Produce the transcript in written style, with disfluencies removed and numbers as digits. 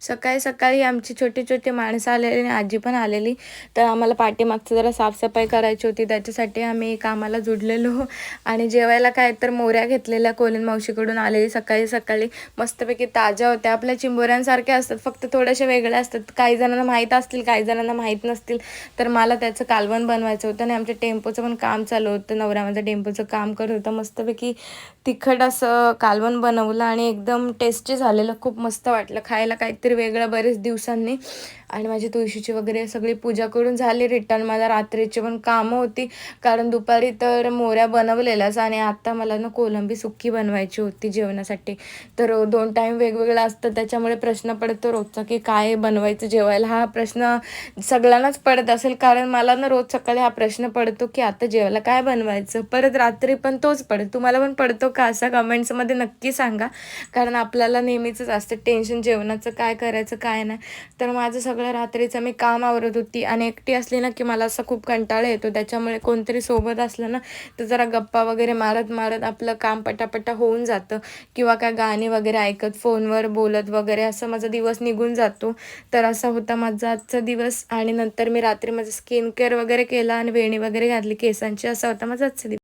सकाळी सकाळी आमची छोटी छोटी माणसं आलेली आणि आजी पण आलेली. तर आम्हाला पाठीमागचं जरा साफसफाई करायची होती, त्याच्यासाठी आम्ही कामाला जुडलेलो. आणि जेवायला काय तर मोऱ्या घेतलेल्या कोलीन मावशीकडून आलेली सकाळी सकाळी, मस्तपैकी ताज्या होत्या. आपल्या चिंबोऱ्यांसारख्या असतात, फक्त थोड्याशा वेगळ्या असतात. काही जणांना माहीत असतील, काही जणांना माहीत नसतील. तर मला त्याचं कालवण बनवायचं होतं आणि आमच्या टेम्पोचं पण काम चालू होतं. नवरा माझं टेम्पोचं काम करत होतं. मस्तपैकी तिखट असं कालवण बनवलं आणि एकदम टेस्टी झालेलं. खूप मस्त वाटलं खायला, काहीतरी वेगळं बरेच दिवसांनी. आणि माझी तुळशीची वगैरे सगळी पूजा करून झाली रिटर्न. मला रात्रीची पण कामं होती, कारण दुपारी तर मोऱ्या बनवलेल्याच आणि आता मला ना कोलंबी सुक्की बनवायची होती जेवणासाठी. तर 2 टाईम वेगवेगळं असतं, त्याच्यामुळे प्रश्न पडतो रोजचा की काय बनवायचं जेवायला. हा प्रश्न सगळ्यांनाच पडत असेल, कारण मला ना रोज सकाळी हा प्रश्न पडतो की आता जेवायला काय बनवायचं. परत रात्री पण तोच पडतो. तुम्हाला पण पडतो का असा? कमेंट्समध्ये नक्की सांगा, कारण आपल्याला नेहमीचंच असतं टेन्शन जेवणाचं, काय करायचं काय नाही. तर माझं सगळं रात्रीचं मी काम आवरत होती आणि एकटी असली ना की मला असा खूप कंटाळा येतो. त्याच्यामुळे कोणतरी सोबत असलं ना तर जरा गप्पा वगैरे मारत मारत आपलं काम पटापटा होऊन जातं, किंवा काय गाणी वगैरे ऐकत फोनवर बोलत वगैरे असं माझा दिवस निघून जातो. तर असा होता माझा आजचा दिवस. आणि नंतर मी रात्री माझं स्किन केअर वगैरे केला आणि वेणी वगैरे घातली केसांची. असा होता माझा आजचा दिवस.